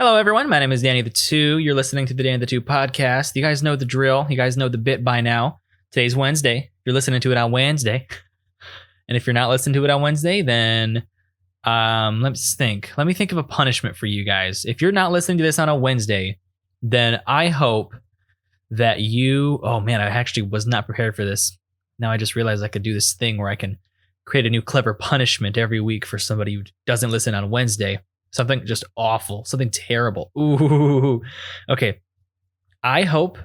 Hello, everyone. My name is Danny the Two. You're listening to the Danny the Two podcast. You guys know the drill. You guys know the bit by now. Today's Wednesday. You're listening to it on Wednesday. And if you're not listening to it on Wednesday, then let me think. Let me think of a punishment for you guys. If you're not listening to this on a Wednesday, then I hope that you... Oh, man, I actually was not prepared for this. Now I just realized I could do this thing where I can create a new clever punishment every week for somebody who doesn't listen on Wednesday. Something just awful, something terrible. Ooh. Okay. I hope,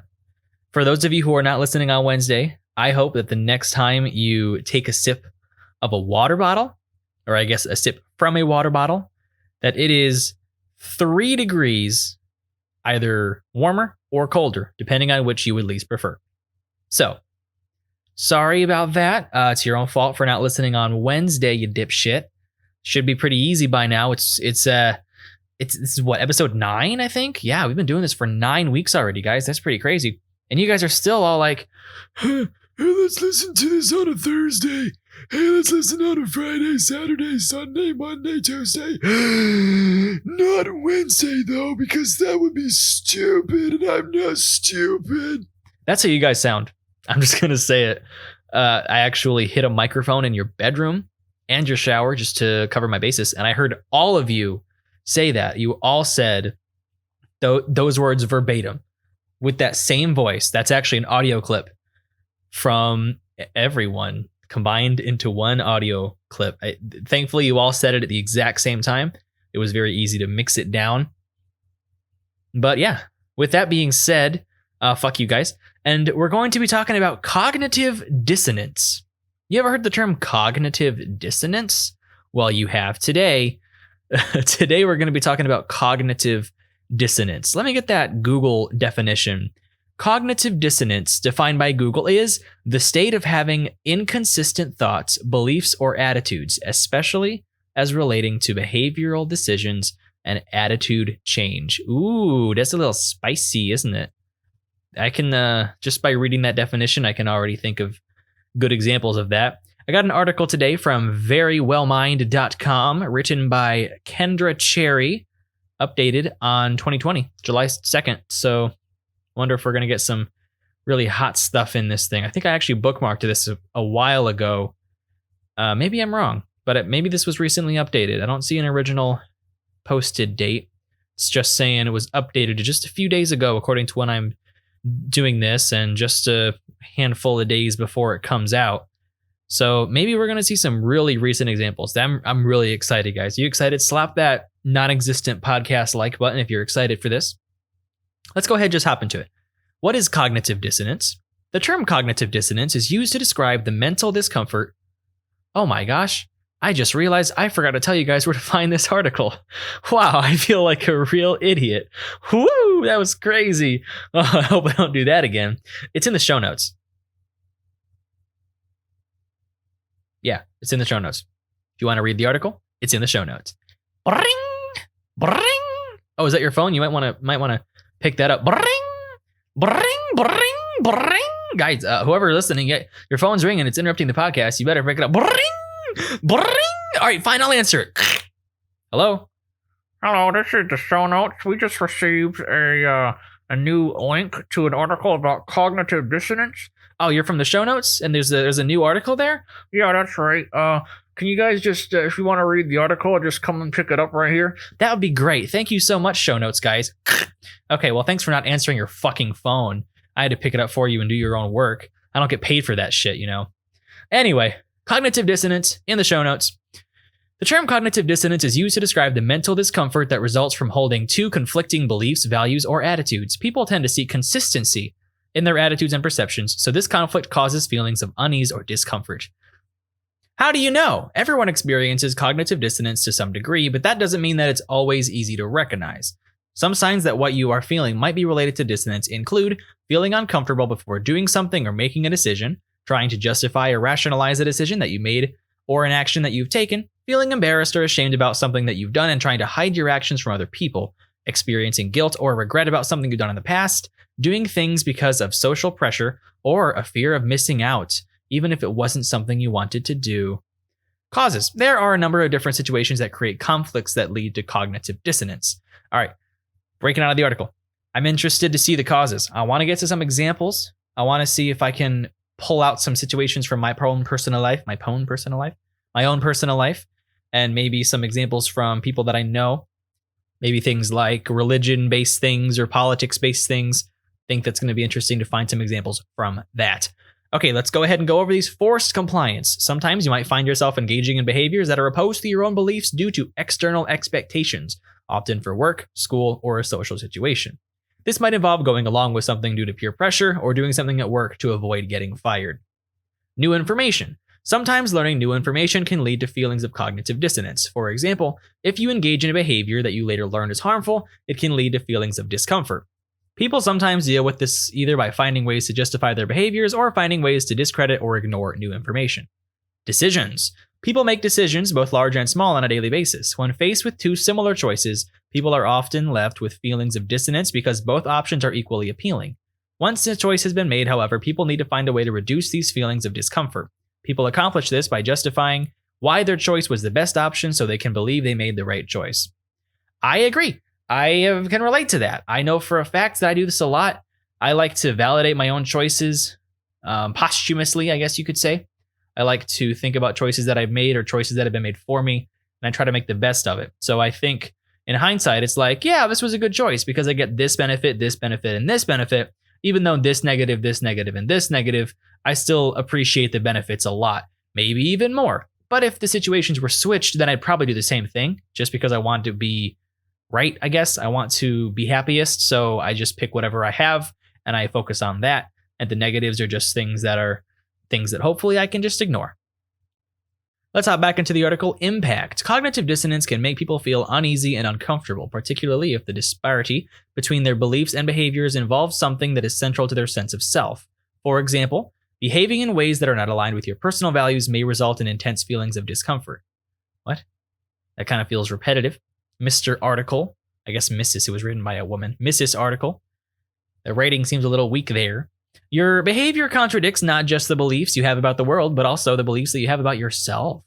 for those of you who are not listening on Wednesday, I hope that the next time you take a sip of a water bottle, or I guess a sip from a water bottle, that it is 3 degrees either warmer or colder, depending on which you would least prefer. So, sorry about that. It's your own fault for not listening on Wednesday, you dipshit. Should be pretty easy by now. This is what, episode 9, I think? Yeah, we've been doing this for 9 weeks already, guys. That's pretty crazy. And you guys are still all like, hey, let's listen to this on a Thursday. Hey, let's listen on a Friday, Saturday, Sunday, Monday, Tuesday. Not Wednesday, though, because that would be stupid, and I'm not stupid. That's how you guys sound. I'm just going to say it. I actually hit a microphone in your bedroom and your shower just to cover my bases. And I heard all of you say that. You all said those words verbatim with that same voice. That's actually an audio clip from everyone combined into one audio clip. Thankfully, you all said it at the exact same time. It was very easy to mix it down. But yeah, with that being said, fuck you guys. And we're going to be talking about cognitive dissonance. You ever heard the term cognitive dissonance? Well, you have today. Today, we're going to be talking about cognitive dissonance. Let me get that Google definition. Cognitive dissonance, defined by Google, is the state of having inconsistent thoughts, beliefs, or attitudes, especially as relating to behavioral decisions and attitude change. Ooh, that's a little spicy, isn't it? I can, just by reading that definition, I can already think of good examples of that. I got an article today from verywellmind.com written by Kendra Cherry, updated on 2020, July 2nd. So wonder if we're going to get some really hot stuff in this thing. I think I actually bookmarked this a while ago. Maybe I'm wrong, but maybe this was recently updated. I don't see an original posted date. It's just saying it was updated just a few days ago, according to when I'm doing this, and just a handful of days before it comes out. So maybe we're going to see some really recent examples. I'm really excited, guys. You excited? Slap that non-existent podcast like button if you're excited for this. Let's go ahead and just hop into it. What is cognitive dissonance? The term cognitive dissonance is used to describe the mental discomfort. Oh my gosh. I just realized I forgot to tell you guys where to find this article. Wow, I feel like a real idiot. Woo, that was crazy. Oh, I hope I don't do that again. It's in the show notes. Yeah, it's in the show notes. If you want to read the article, it's in the show notes. Bring, bring. Oh, is that your phone? You might want to pick that up. Bring, bring, bring, bring. Guys, whoever listening, your phone's ringing. It's interrupting the podcast. You better pick it up. Bring. Bring. All right, fine, I'll answer it. Hello? Hello, this is the show notes. We just received a new link to an article about cognitive dissonance. Oh, you're from the show notes? And there's a new article there? Yeah, that's right. Can you guys just, if you want to read the article, just come and pick it up right here? That would be great. Thank you so much, show notes, guys. Okay, well, thanks for not answering your fucking phone. I had to pick it up for you and do your own work. I don't get paid for that shit, you know. Anyway, cognitive dissonance in the show notes. The term cognitive dissonance is used to describe the mental discomfort that results from holding two conflicting beliefs, values, or attitudes. People tend to seek consistency in their attitudes and perceptions, so this conflict causes feelings of unease or discomfort. How do you know? Everyone experiences cognitive dissonance to some degree, but that doesn't mean that it's always easy to recognize. Some signs that what you are feeling might be related to dissonance include feeling uncomfortable before doing something or making a decision, trying to justify or rationalize a decision that you made or an action that you've taken, feeling embarrassed or ashamed about something that you've done and trying to hide your actions from other people, experiencing guilt or regret about something you've done in the past, doing things because of social pressure or a fear of missing out, even if it wasn't something you wanted to do. Causes. There are a number of different situations that create conflicts that lead to cognitive dissonance. All right. Breaking out of the article. I'm interested to see the causes. I want to get to some examples. I want to see if I can pull out some situations from my own personal life, and maybe some examples from people that I know. Maybe things like religion-based things or politics-based things. I think that's going to be interesting to find some examples from that. Okay, let's go ahead and go over these. Forced compliance. Sometimes you might find yourself engaging in behaviors that are opposed to your own beliefs due to external expectations, often for work, school, or a social situation. This might involve going along with something due to peer pressure or doing something at work to avoid getting fired. New information. Sometimes learning new information can lead to feelings of cognitive dissonance. For example, if you engage in a behavior that you later learn is harmful, it can lead to feelings of discomfort. People sometimes deal with this either by finding ways to justify their behaviors or finding ways to discredit or ignore new information. Decisions. People make decisions, both large and small, on a daily basis. When faced with two similar choices, people are often left with feelings of dissonance because both options are equally appealing. Once a choice has been made, however, people need to find a way to reduce these feelings of discomfort. People accomplish this by justifying why their choice was the best option so they can believe they made the right choice. I agree. I can relate to that. I know for a fact that I do this a lot. I like to validate my own choices posthumously, I guess you could say. I like to think about choices that I've made or choices that have been made for me, and I try to make the best of it. So I think in hindsight, it's like, yeah, this was a good choice because I get this benefit, and this benefit. Even though this negative, and this negative, I still appreciate the benefits a lot, maybe even more. But if the situations were switched, then I'd probably do the same thing just because I want to be right, I guess. I want to be happiest, so I just pick whatever I have and I focus on that. And the negatives are just things that hopefully I can just ignore. Let's hop back into the article. Impact. Cognitive dissonance can make people feel uneasy and uncomfortable, particularly if the disparity between their beliefs and behaviors involves something that is central to their sense of self. For example, behaving in ways that are not aligned with your personal values may result in intense feelings of discomfort. What? That kind of feels repetitive. Mr. Article. I guess Mrs. It was written by a woman. Mrs. Article. The rating seems a little weak there. Your behavior contradicts not just the beliefs you have about the world, but also the beliefs that you have about yourself.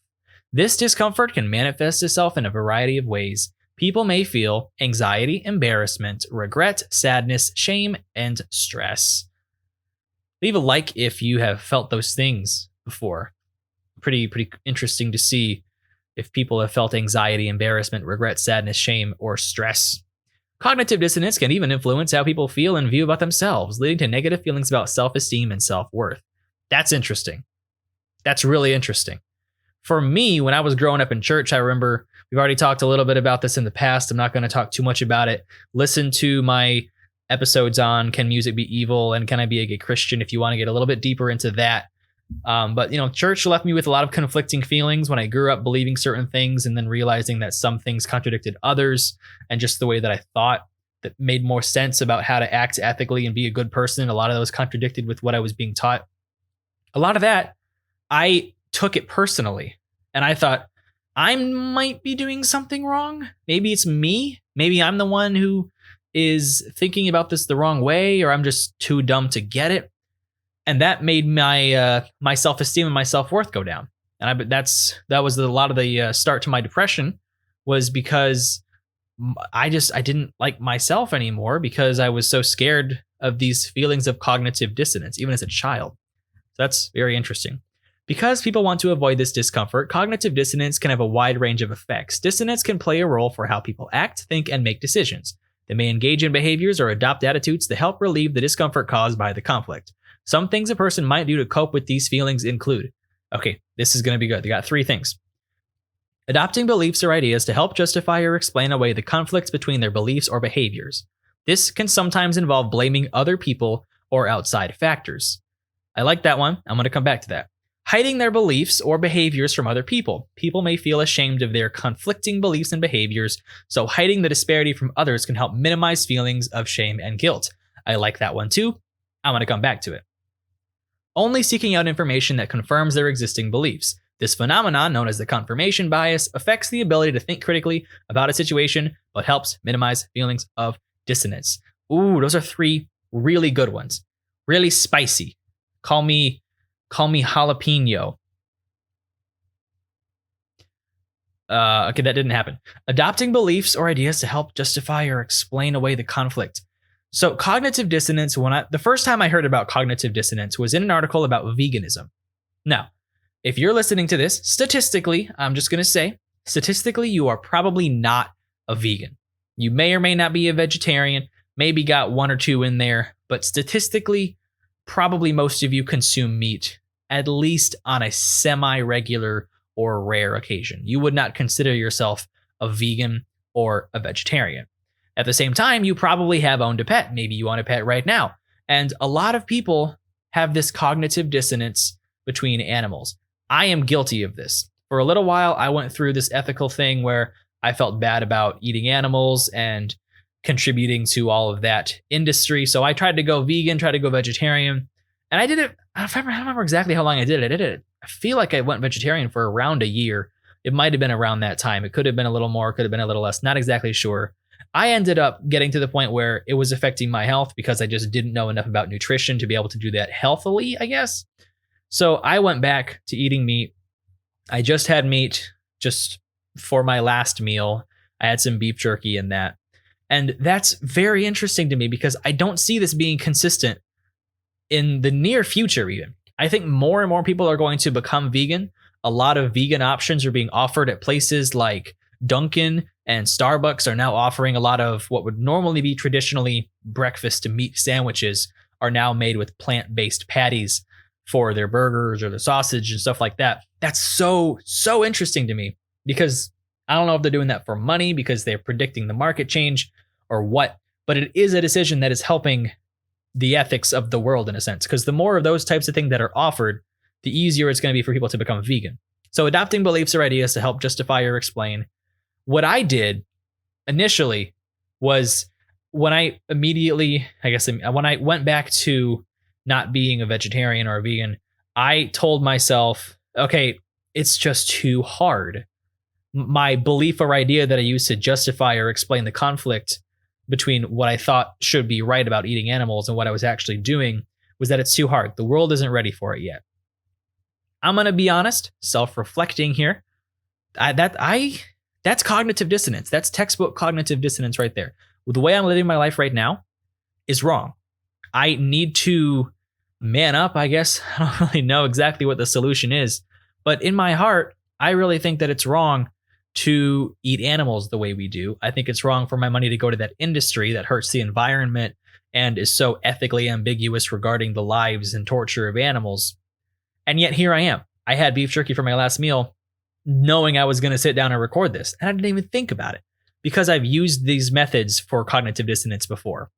This discomfort can manifest itself in a variety of ways. People may feel anxiety, embarrassment, regret, sadness, shame, and stress. Leave a like if you have felt those things before. Pretty interesting to see if people have felt anxiety, embarrassment, regret, sadness, shame, or stress. Cognitive dissonance can even influence how people feel and view about themselves, leading to negative feelings about self-esteem and self-worth. That's interesting. That's really interesting. For me, when I was growing up in church, I remember we've already talked a little bit about this in the past. I'm not going to talk too much about it. Listen to my episodes on Can Music Be Evil and Can I Be a Gay Christian if you want to get a little bit deeper into that. But church left me with a lot of conflicting feelings when I grew up believing certain things and then realizing that some things contradicted others, and just the way that I thought that made more sense about how to act ethically and be a good person. A lot of those contradicted with what I was being taught. A lot of that, I took it personally, and I thought I might be doing something wrong. Maybe it's me. Maybe I'm the one who is thinking about this the wrong way, or I'm just too dumb to get it. And that made my self-esteem and my self-worth go down. And that was a lot of the start to my depression, was because I didn't like myself anymore because I was so scared of these feelings of cognitive dissonance, even as a child. So that's very interesting. Because people want to avoid this discomfort, cognitive dissonance can have a wide range of effects. Dissonance can play a role for how people act, think, and make decisions. They may engage in behaviors or adopt attitudes to help relieve the discomfort caused by the conflict. Some things a person might do to cope with these feelings include, okay, this is going to be good. They got 3 things. Adopting beliefs or ideas to help justify or explain away the conflicts between their beliefs or behaviors. This can sometimes involve blaming other people or outside factors. I like that one. I'm going to come back to that. Hiding their beliefs or behaviors from other people. People may feel ashamed of their conflicting beliefs and behaviors, so hiding the disparity from others can help minimize feelings of shame and guilt. I like that one too. I'm going to come back to it. Only seeking out information that confirms their existing beliefs. This phenomenon, known as the confirmation bias, affects the ability to think critically about a situation, but helps minimize feelings of dissonance. Ooh, those are 3 really good ones. Really spicy. Call me jalapeno. Okay, that didn't happen. Adopting beliefs or ideas to help justify or explain away the conflict. So cognitive dissonance, the first time I heard about cognitive dissonance was in an article about veganism. Now, if you're listening to this, statistically, I'm just going to say, statistically, you are probably not a vegan. You may or may not be a vegetarian, maybe got one or two in there, but statistically, probably most of you consume meat, at least on a semi-regular or rare occasion. You would not consider yourself a vegan or a vegetarian. At the same time, you probably have owned a pet. Maybe you own a pet right now. And a lot of people have this cognitive dissonance between animals. I am guilty of this. For a little while, I went through this ethical thing where I felt bad about eating animals and contributing to all of that industry. So I tried to go vegan, tried to go vegetarian. And I did it, I don't remember exactly how long I did it. I feel like I went vegetarian for around a year. It might have been around that time. It could have been a little more, could have been a little less, not exactly sure. I ended up getting to the point where it was affecting my health because I just didn't know enough about nutrition to be able to do that healthily, I guess. So I went back to eating meat. I just had meat just for my last meal. I had some beef jerky in that. And that's very interesting to me because I don't see this being consistent in the near future even. I think more and more people are going to become vegan. A lot of vegan options are being offered at places like Dunkin' and Starbucks are now offering a lot of what would normally be traditionally breakfast meat sandwiches are now made with plant-based patties for their burgers or the sausage and stuff like that. That's so interesting to me because I don't know if they're doing that for money because they're predicting the market change or what, but it is a decision that is helping the ethics of the world in a sense, because the more of those types of things that are offered, the easier it's going to be for people to become vegan. So adopting beliefs or ideas to help justify or explain. What I did initially was when I went back to not being a vegetarian or a vegan, I told myself, okay, it's just too hard. My belief or idea that I used to justify or explain the conflict between what I thought should be right about eating animals and what I was actually doing was that it's too hard. The world isn't ready for it yet. I'm going to be honest, self-reflecting here. That's cognitive dissonance. That's textbook cognitive dissonance right there. The way I'm living my life right now is wrong. I need to man up, I guess. I don't really know exactly what the solution is, but in my heart, I really think that it's wrong to eat animals the way we do. I think it's wrong for my money to go to that industry that hurts the environment and is so ethically ambiguous regarding the lives and torture of animals. And yet here I am. I had beef jerky for my last meal, knowing I was going to sit down and record this. And I didn't even think about it because I've used these methods for cognitive dissonance before.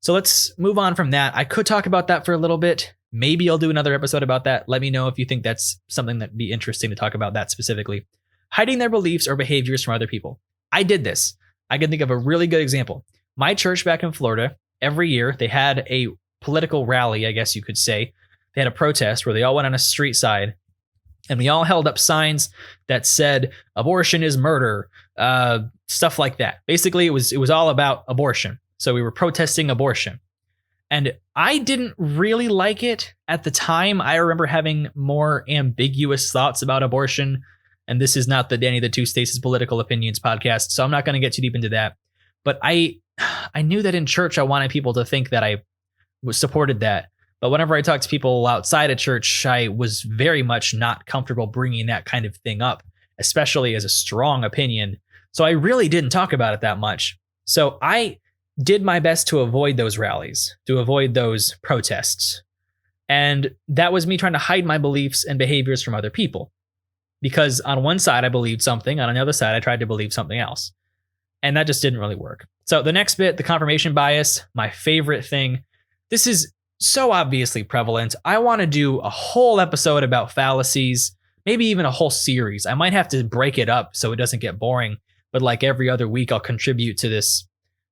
So let's move on from that. I could talk about that for a little bit. Maybe I'll do another episode about that. Let me know if you think that's something that'd be interesting to talk about that specifically. Hiding their beliefs or behaviors from other people. I did this. I can think of a really good example. My church back in Florida, every year they had a political rally, I guess you could say. They had a protest where they all went on a street side and we all held up signs that said abortion is murder, stuff like that. Basically, it was all about abortion. So we were protesting abortion. And I didn't really like it at the time. I remember having more ambiguous thoughts about abortion. And this is not the Danny the Two States' political opinions podcast, so I'm not going to get too deep into that. But I knew that in church, I wanted people to think that I supported that. But whenever I talked to people outside of church, I was very much not comfortable bringing that kind of thing up, especially as a strong opinion. So I really didn't talk about it that much. So I did my best to avoid those rallies, to avoid those protests. And that was me trying to hide my beliefs and behaviors from other people. Because on one side, I believed something. On the other side, I tried to believe something else. And that just didn't really work. So the next bit, the confirmation bias, my favorite thing. This is so obviously prevalent. I want to do a whole episode about fallacies, maybe even a whole series. I might have to break it up so it doesn't get boring. But like every other week, I'll contribute to this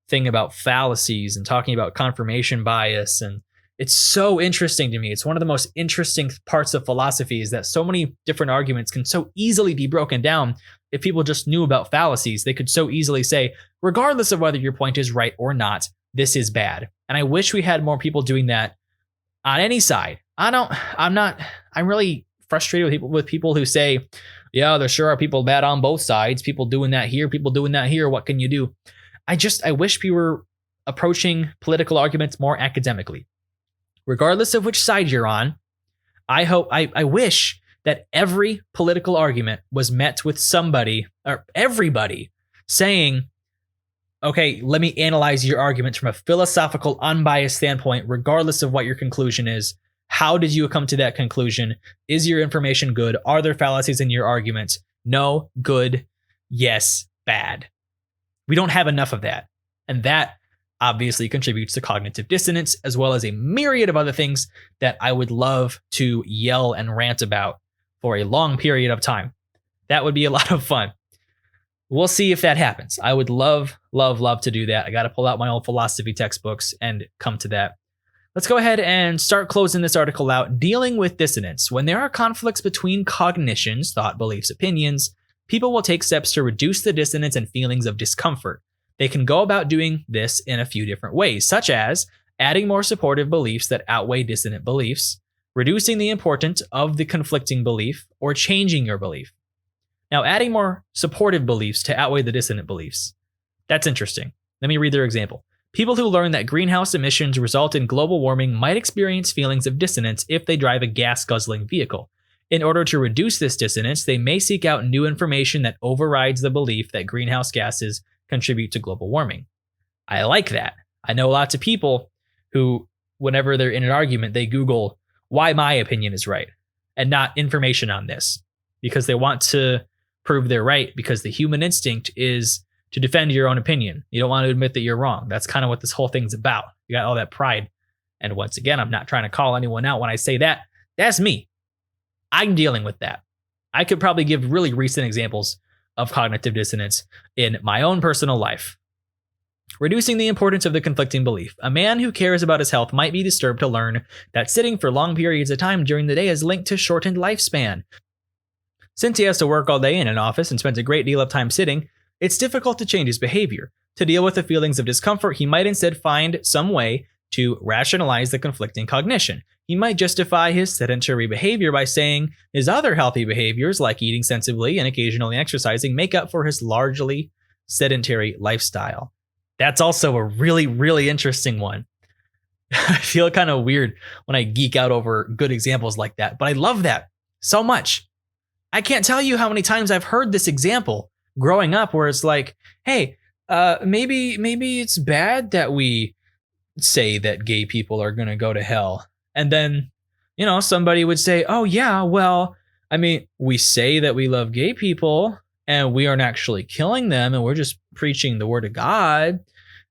thing about fallacies and talking about confirmation bias. And it's so interesting to me. It's one of the most interesting parts of philosophy is that so many different arguments can so easily be broken down. If people just knew about fallacies, they could so easily say, regardless of whether your point is right or not, this is bad. And I wish we had more people doing that on any side. I'm really frustrated with people who say, yeah, there sure are people bad on both sides. People doing that here, people doing that here. What can you do? I wish we were approaching political arguments more academically. Regardless of which side you're on, I wish that every political argument was met with somebody or everybody saying, okay, let me analyze your arguments from a philosophical, unbiased standpoint, regardless of what your conclusion is. How did you come to that conclusion? Is your information good? Are there fallacies in your arguments? No, good, yes, bad. We don't have enough of that. And that obviously contributes to cognitive dissonance, as well as a myriad of other things that I would love to yell and rant about for a long period of time. That would be a lot of fun. We'll see if that happens. I would love, love, love to do that. I got to pull out my old philosophy textbooks and come to that. Let's go ahead and start closing this article out. Dealing with dissonance. When there are conflicts between cognitions, thought, beliefs, opinions, people will take steps to reduce the dissonance and feelings of discomfort. They can go about doing this in a few different ways, such as adding more supportive beliefs that outweigh dissonant beliefs, reducing the importance of the conflicting belief, or changing your belief. Now, adding more supportive beliefs to outweigh the dissonant beliefs. That's interesting. Let me read their example. People who learn that greenhouse emissions result in global warming might experience feelings of dissonance if they drive a gas-guzzling vehicle. In order to reduce this dissonance, they may seek out new information that overrides the belief that greenhouse gases contribute to global warming. I like that. I know lots of people who, whenever they're in an argument, they Google why my opinion is right and not information on this, because they want to prove they're right, because the human instinct is to defend your own opinion. You don't want to admit that you're wrong. That's kind of what this whole thing's about. You got all that pride. And once again, I'm not trying to call anyone out when I say that. That's me. I'm dealing with that. I could probably give really recent examples of cognitive dissonance in my own personal life. Reducing the importance of the conflicting belief. A man who cares about his health might be disturbed to learn that sitting for long periods of time during the day is linked to shortened lifespan. Since he has to work all day in an office and spends a great deal of time sitting, it's difficult to change his behavior. To deal with the feelings of discomfort, he might instead find some way to rationalize the conflicting cognition. He might justify his sedentary behavior by saying his other healthy behaviors, like eating sensibly and occasionally exercising, make up for his largely sedentary lifestyle. That's also a really, really interesting one. I feel kind of weird when I geek out over good examples like that, but I love that so much. I can't tell you how many times I've heard this example growing up where it's like, hey, maybe it's bad that we say that gay people are going to go to hell. And then, somebody would say, oh yeah, well, I mean, we say that we love gay people and we aren't actually killing them and we're just preaching the word of God.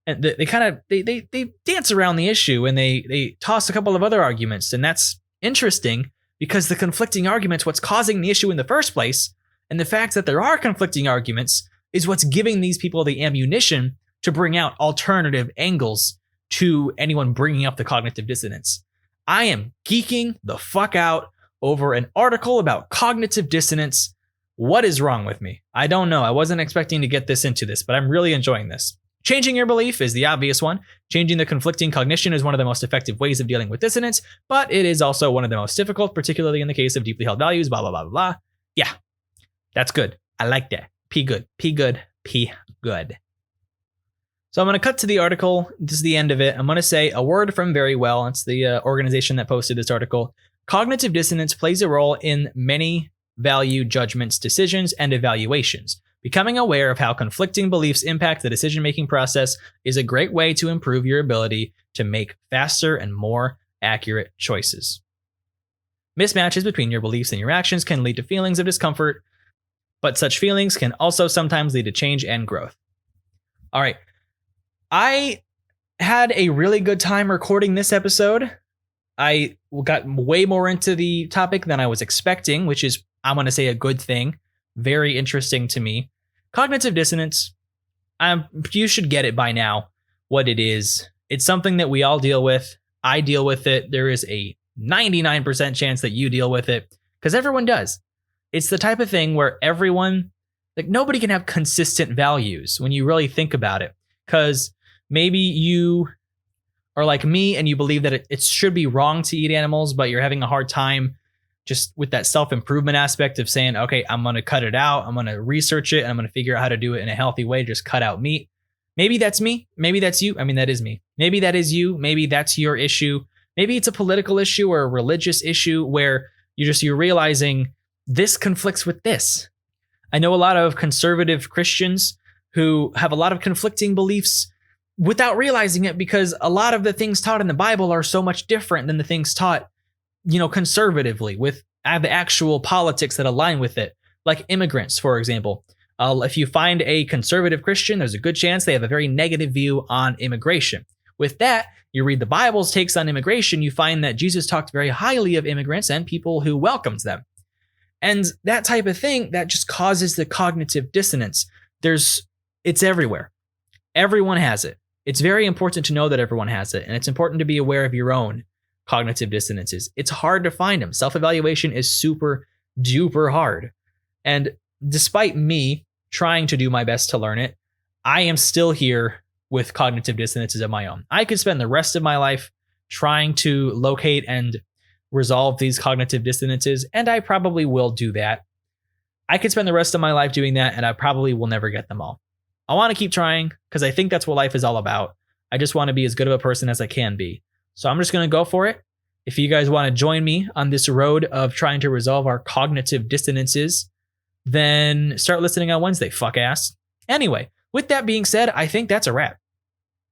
And they kind of, they dance around the issue and they toss a couple of other arguments. And that's interesting because the conflicting arguments, what's causing the issue in the first place, and the fact that there are conflicting arguments is what's giving these people the ammunition to bring out alternative angles to anyone bringing up the cognitive dissonance. I am geeking the fuck out over an article about cognitive dissonance. What is wrong with me? I don't know. I wasn't expecting to get this into this, but I'm really enjoying this. Changing your belief is the obvious one. Changing the conflicting cognition is one of the most effective ways of dealing with dissonance, but it is also one of the most difficult, particularly in the case of deeply held values, blah, blah, blah, blah, blah. Yeah, that's good. I like that. P good. P good. P good. So I'm going to cut to the article. This is the end of it. I'm going to say a word from Very Well. It's the organization that posted this article. Cognitive dissonance plays a role in many value judgments, decisions, and evaluations. Becoming aware of how conflicting beliefs impact the decision-making process is a great way to improve your ability to make faster and more accurate choices. Mismatches between your beliefs and your actions can lead to feelings of discomfort, but such feelings can also sometimes lead to change and growth. All right. I had a really good time recording this episode. I got way more into the topic than I was expecting, which is, I'm going to say, a good thing. Very interesting to me. Cognitive dissonance, you should get it by now, what it is. It's something that we all deal with. I deal with it. There is a 99% chance that you deal with it, because everyone does. It's the type of thing where everyone, nobody can have consistent values when you really think about it, because maybe you are like me and you believe that it should be wrong to eat animals, but you're having a hard time just with that self-improvement aspect of saying, okay, I'm going to cut it out. I'm going to research it and I'm going to figure out how to do it in a healthy way. Just cut out meat. Maybe that's me. Maybe that's you. I mean, that is me. Maybe that is you. Maybe that's your issue. Maybe it's a political issue or a religious issue where you're realizing this conflicts with this. I know a lot of conservative Christians who have a lot of conflicting beliefs without realizing it, because a lot of the things taught in the Bible are so much different than the things taught, conservatively with the actual politics that align with it. Like immigrants, for example. If you find a conservative Christian, there's a good chance they have a very negative view on immigration. With that, you read the Bible's takes on immigration, you find that Jesus talked very highly of immigrants and people who welcomes them. And that type of thing, that just causes the cognitive dissonance. It's everywhere. Everyone has it. It's very important to know that everyone has it. And it's important to be aware of your own cognitive dissonances. It's hard to find them. Self-evaluation is super duper hard. And despite me trying to do my best to learn it, I am still here with cognitive dissonances of my own. I could spend the rest of my life trying to locate and resolve these cognitive dissonances, and I probably will do that. I could spend the rest of my life doing that, and I probably will never get them all. I want to keep trying because I think that's what life is all about. I just want to be as good of a person as I can be. So I'm just going to go for it. If you guys want to join me on this road of trying to resolve our cognitive dissonances, then start listening on Wednesday, fuck ass. Anyway, with that being said, I think that's a wrap.